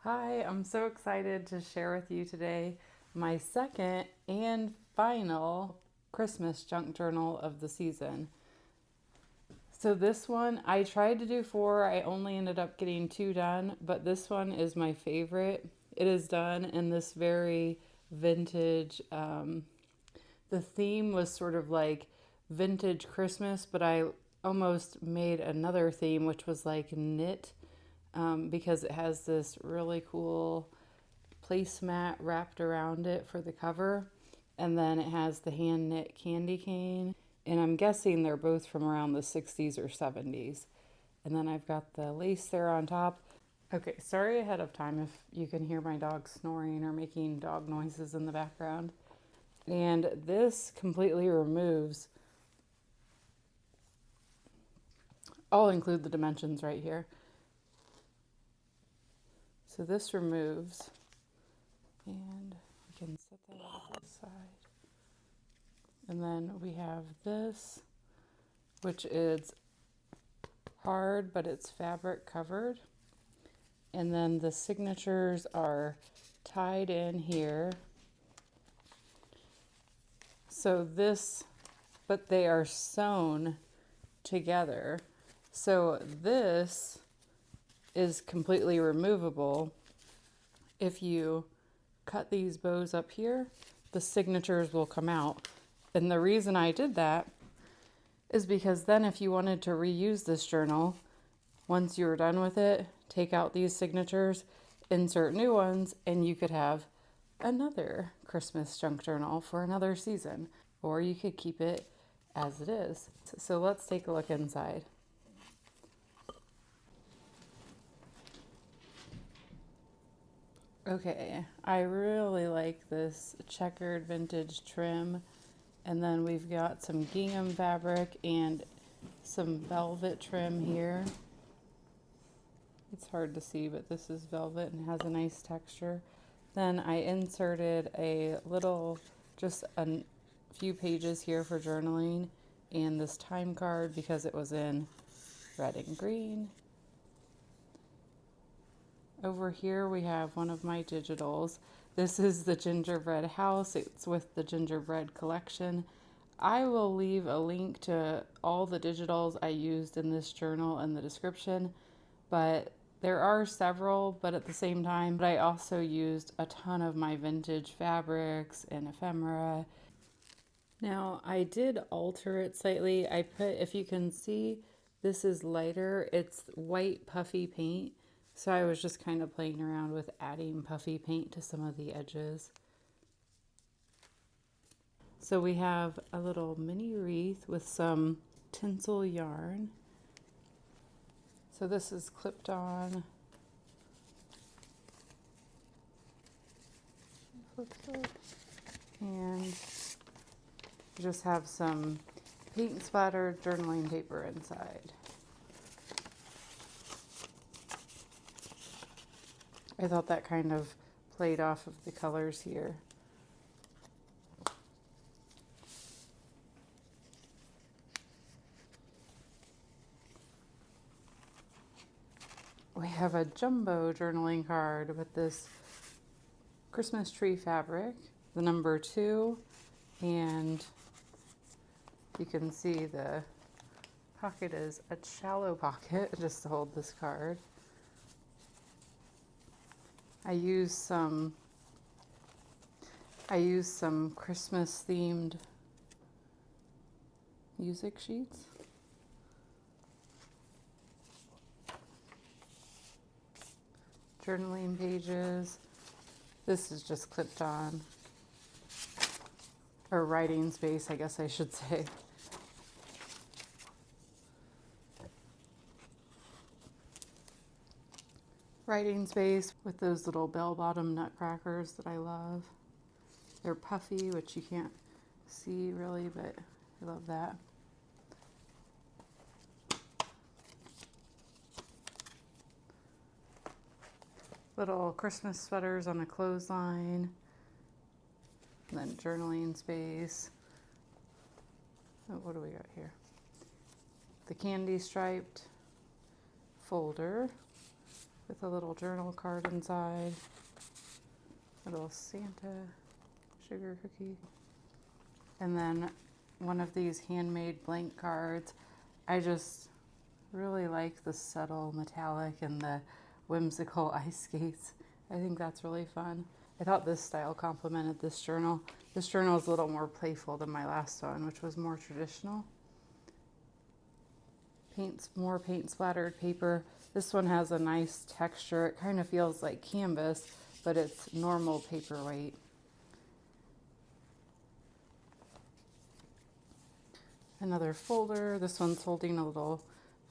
Hi, I'm so excited to share with you today my second and final Christmas junk journal of the season. So this one, I tried to do 4, I only ended up getting 2 done, but this one is my favorite. It is done in this very vintage, the theme was sort of like vintage Christmas, but I almost made another theme which was like knit, because it has this really cool placemat wrapped around it for the cover. And then it has the hand knit candy cane. And I'm guessing they're both from around the 60s or 70s. And then I've got the lace there on top. Okay, sorry ahead of time if you can hear my dog snoring or making dog noises in the background. And this completely removes, I'll include the dimensions right here. So this removes, and we can set that off to the side. And then we have this, which is hard, but it's fabric covered. And then the signatures are tied in here. So this, but they are sewn together. So this is completely removable. If you cut these bows up here, the signatures will come out. And the reason I did that is because then if you wanted to reuse this journal, once you were done with it, take out these signatures, insert new ones, and you could have another Christmas junk journal for another season. Or you could keep it as it is. So let's take a look inside. Okay, I really like this checkered vintage trim. And then we've got some gingham fabric and some velvet trim here. It's hard to see, but this is velvet and has a nice texture. Then I inserted a little, just a few pages here for journaling and this time card because it was in red and green. Over here we have one of my digitals. This is the gingerbread house. It's with the gingerbread collection. I will leave a link to all the digitals I used in this journal in the description, but there are several, but at the same time, I also used a ton of my vintage fabrics and ephemera. Now I did alter it slightly. I put, if you can see, this is lighter. It's white puffy paint. So I was just kind of playing around with adding puffy paint to some of the edges. So we have a little mini wreath with some tinsel yarn. So this is clipped on. And you just have some paint splattered journaling paper inside. I thought that kind of played off of the colors here. We have a jumbo journaling card with this Christmas tree fabric, the number 2, and you can see the pocket is a shallow pocket just to hold this card. I used some Christmas themed music sheets. Journaling pages. This is just clipped on, or writing space, I guess I should say. Writing space with those little bell-bottom nutcrackers that I love. They're puffy, which you can't see really, but I love that. Little Christmas sweaters on a clothesline. And then journaling space. Oh, what do we got here? The candy striped folder. with a little journal card inside, a little Santa sugar cookie, and then one of these handmade blank cards. I just really like the subtle metallic and the whimsical ice skates. I think that's really fun. I thought this style complemented this journal. This journal is a little more playful than my last one, which was more traditional. More paint splattered paper. This one has a nice texture. It kind of feels like canvas, but it's normal paper weight. Another folder. This one's holding a little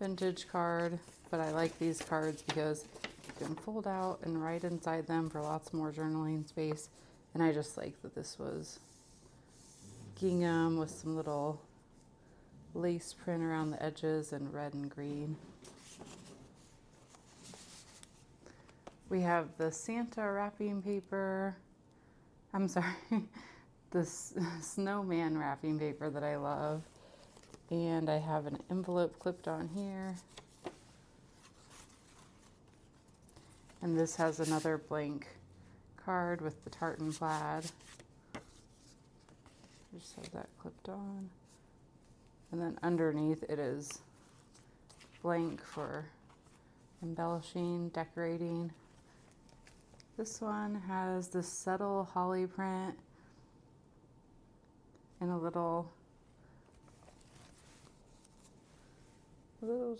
vintage card, but I like these cards because you can fold out and write inside them for lots more journaling space. And I just like that this was gingham with some little lace print around the edges and red and green. We have the Santa wrapping paper. I'm sorry, this snowman wrapping paper that I love. And I have an envelope clipped on here. And this has another blank card with the tartan plaid. Just have that clipped on. And then underneath it is blank for embellishing, decorating. This one has this subtle holly print and a little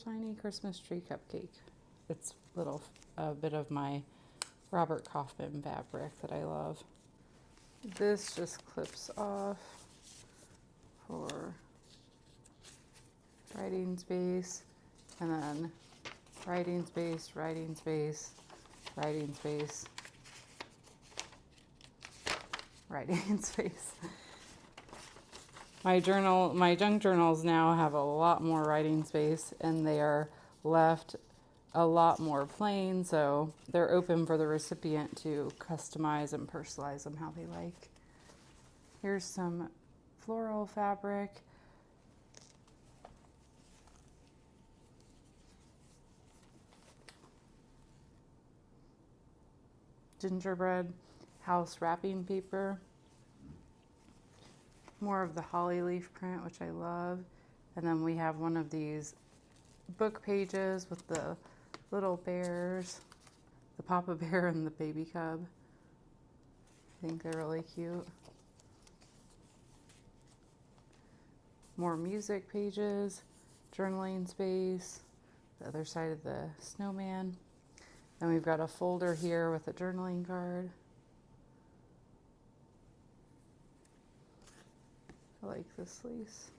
tiny Christmas tree cupcake. It's a bit of my Robert Kaufman fabric that I love. This just clips off for writing space, and then writing space, writing space, writing space, writing space. My junk journals now have a lot more writing space, and they are left a lot more plain, so they're open for the recipient to customize and personalize them how they like. Here's some floral fabric. Gingerbread house wrapping paper. More of the holly leaf print, which I love. And then we have one of these book pages with the little bears, the Papa Bear and the baby cub. I think they're really cute. More music pages, journaling space, the other side of the snowman. Then we've got a folder here with a journaling card. I like this lace.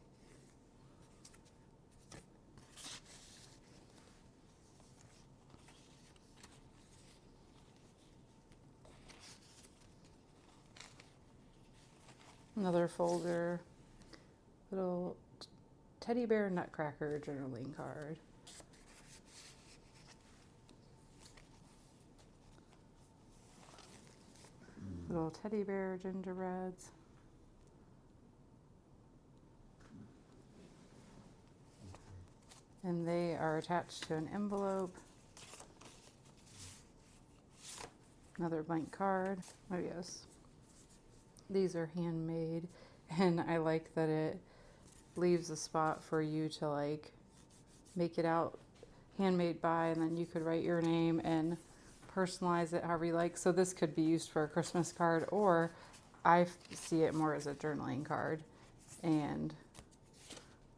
Another folder, little teddy bear nutcracker journaling card. Little teddy bear gingerbreads. And they are attached to an envelope. Another blank card. Oh yes. These are handmade, and I like that it leaves a spot for you to like make it out handmade by, and then you could write your name and personalize it however you like. So this could be used for a Christmas card, or I see it more as a journaling card, and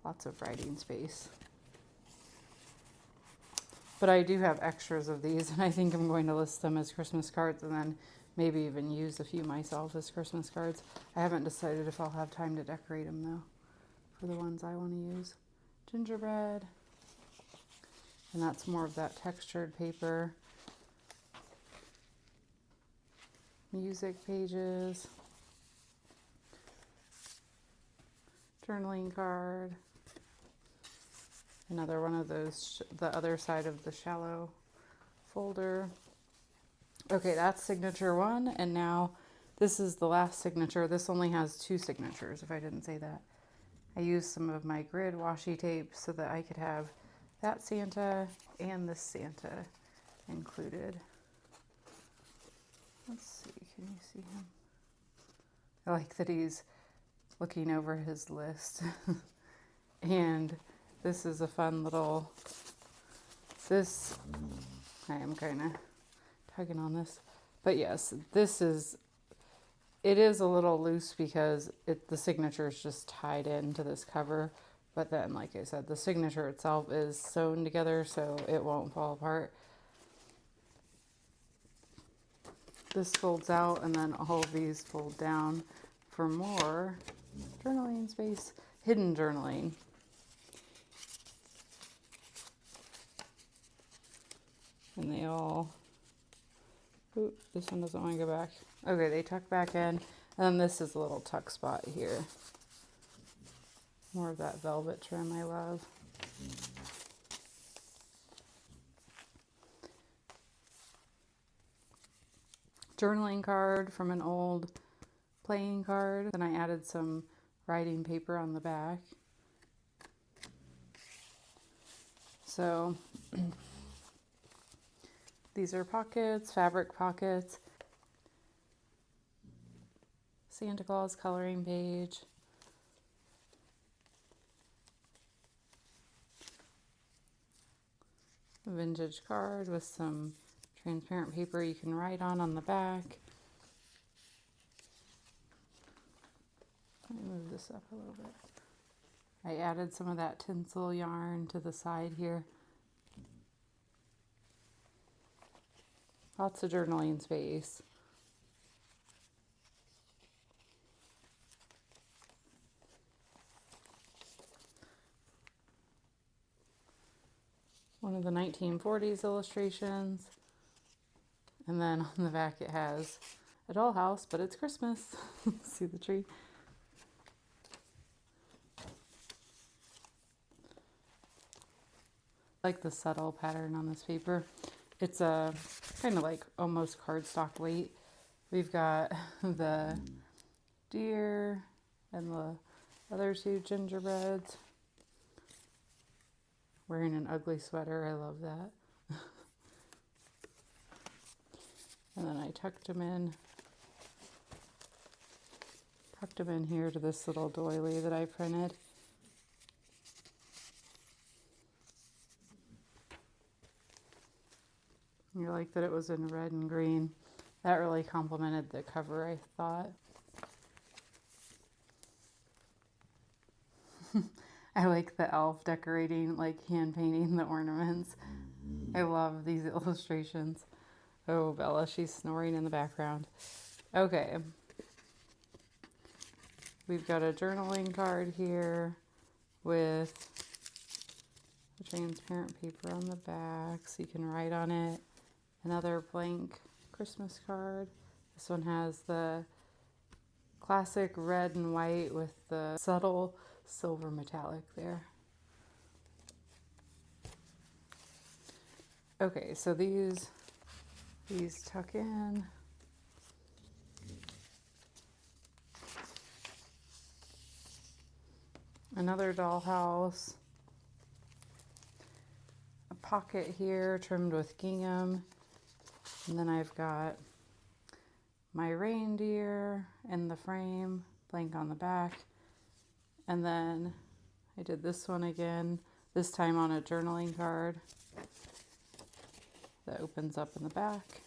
lots of writing space. But I do have extras of these, and I think I'm going to list them as Christmas cards and then maybe even use a few myself as Christmas cards. I haven't decided if I'll have time to decorate them though, for the ones I want to use. Gingerbread, and that's more of that textured paper. Music pages, journaling card, another one of those, the other side of the shallow folder. Okay, that's signature one, and now this is the last signature. This only has 2 signatures, if I didn't say that. I used some of my grid washi tape so that I could have that Santa and this Santa included. Let's see, can you see him? I like that he's looking over his list. And this is a fun little, I am kind of tugging on this, but yes, it is a little loose because the signature is just tied into this cover, but then, like I said, the signature itself is sewn together so it won't fall apart. This folds out, and then all of these fold down for more journaling space, hidden journaling. And they all, oop, this one doesn't want to go back. Okay, they tuck back in, and then this is a little tuck spot here. More of that velvet trim I love. Journaling card from an old playing card. Then I added some writing paper on the back. So these are pockets, fabric pockets. Santa Claus coloring page. A vintage card with some transparent paper you can write on the back. Let me move this up a little bit. I added some of that tinsel yarn to the side here. Lots of journaling space. One of the 1940s illustrations. And then on the back it has a dollhouse, but it's Christmas. See the tree? I like the subtle pattern on this paper. It's a kind of like almost cardstock weight. We've got the deer and the other two gingerbreads. Wearing an ugly sweater, I love that. And then I tucked them in here to this little doily that I printed. You like that it was in red and green. That really complemented the cover, I thought. I like the elf decorating, like hand painting the ornaments. I love these illustrations. Oh, Bella, she's snoring in the background. Okay. We've got a journaling card here with a transparent paper on the back so you can write on it. Another blank Christmas card. This one has the classic red and white with the subtle silver metallic there. Okay, so these tuck in. Another dollhouse. A pocket here trimmed with gingham. And then I've got my reindeer in the frame, blank on the back. And then I did this one again, this time on a journaling card that opens up in the back.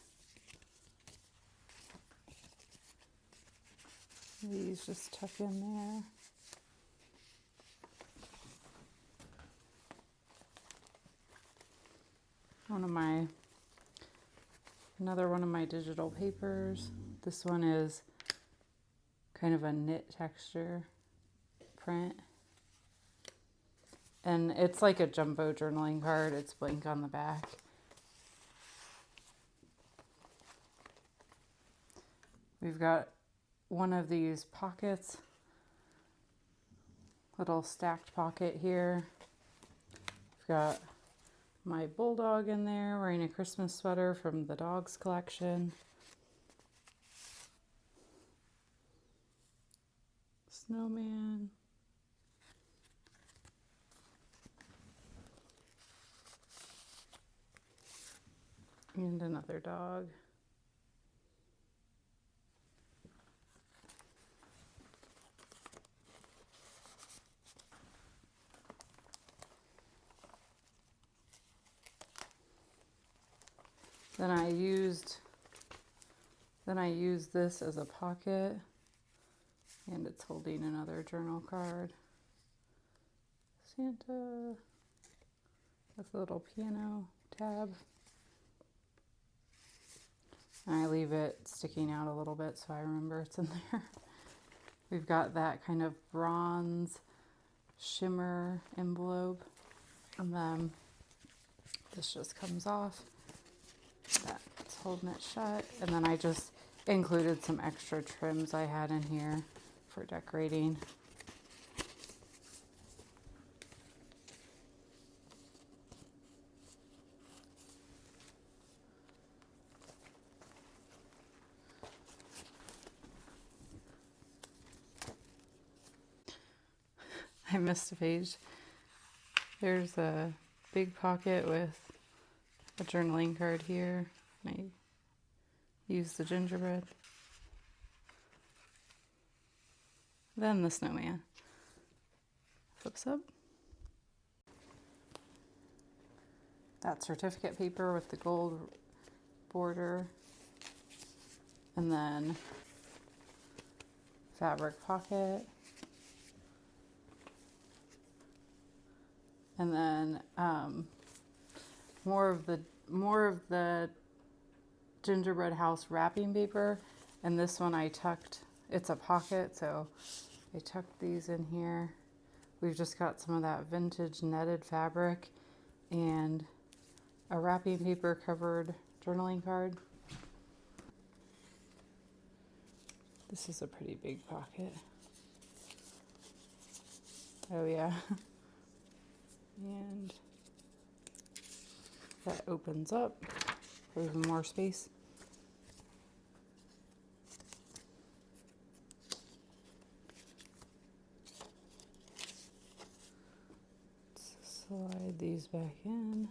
These just tuck in there. Another one of my digital papers. This one is kind of a knit texture print. And it's like a jumbo journaling card. It's blank on the back. We've got one of these pockets, little stacked pocket here. We've got my bulldog in there wearing a Christmas sweater from the dogs collection. Snowman. And another dog. Then I used this as a pocket, and it's holding another journal card. Santa with a little piano tab. And I leave it sticking out a little bit so I remember it's in there. We've got that kind of bronze shimmer envelope, and then this just comes off. That's holding it shut, and then I just included some extra trims I had in here for decorating. I missed a page. There's a big pocket with a journaling card here. And I used the gingerbread. Then the snowman. Flips up. That certificate paper with the gold border. And then fabric pocket. And then more of the gingerbread house wrapping paper, and this one I tucked. It's a pocket, so I tucked these in here. We've just got some of that vintage netted fabric and a wrapping paper covered journaling card. This is a pretty big pocket. Oh yeah. And that opens up for even more space. Let's slide these back in.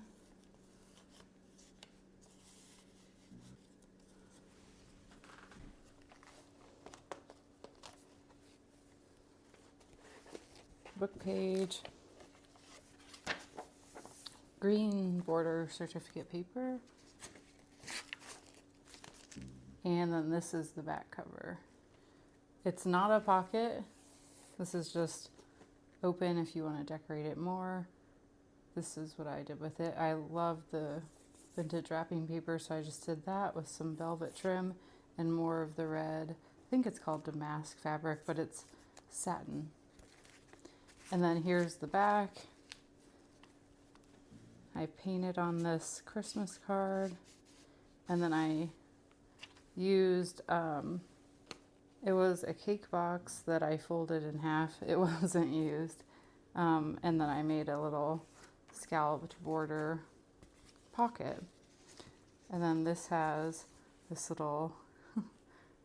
Book page. Green border certificate paper, and then this is the back cover. It's not a pocket. This is just open if you want to decorate it more. This is what I did with it. I love the vintage wrapping paper, so I just did that with some velvet trim and more of the red. I think it's called damask fabric, but it's satin. And then here's the back. I painted on this Christmas card, and then I used, it was a cake box that I folded in half. It wasn't used. And then I made a little scalloped border pocket. And then this has this little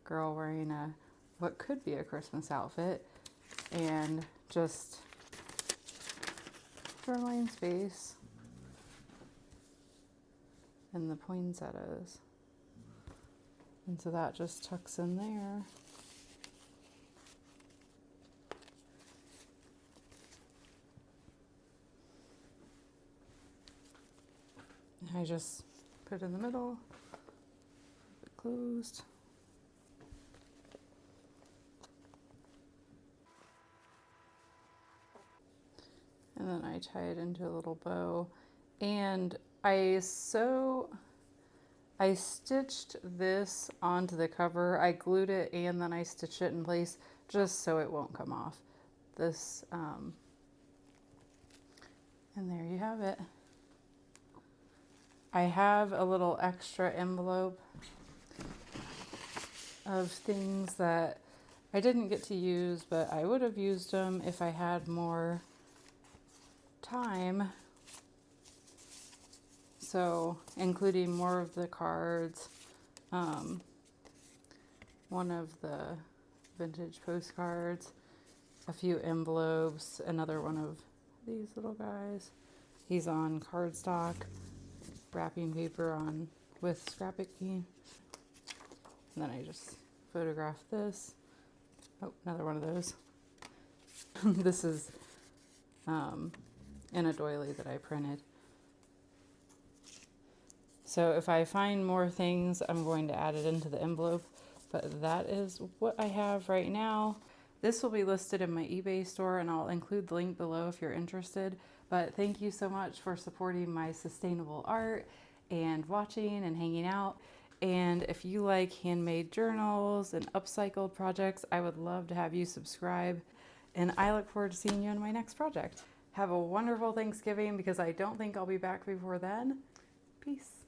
girl wearing what could be a Christmas outfit, and just journaling space. And the poinsettias. And so that just tucks in there. And I just put it in the middle, keep it closed. And then I tie it into a little bow. And I stitched this onto the cover. I glued it and then I stitched it in place just so it won't come off. This, and there you have it. I have a little extra envelope of things that I didn't get to use, but I would have used them if I had more time. So, including more of the cards, one of the vintage postcards, a few envelopes, another one of these little guys. He's on cardstock, wrapping paper on with scrapbooking. And then I just photograph this. Oh, another one of those. This is in a doily that I printed. So if I find more things, I'm going to add it into the envelope. But that is what I have right now. This will be listed in my eBay store, and I'll include the link below if you're interested. But thank you so much for supporting my sustainable art and watching and hanging out. And if you like handmade journals and upcycled projects, I would love to have you subscribe. And I look forward to seeing you in my next project. Have a wonderful Thanksgiving, because I don't think I'll be back before then. Peace.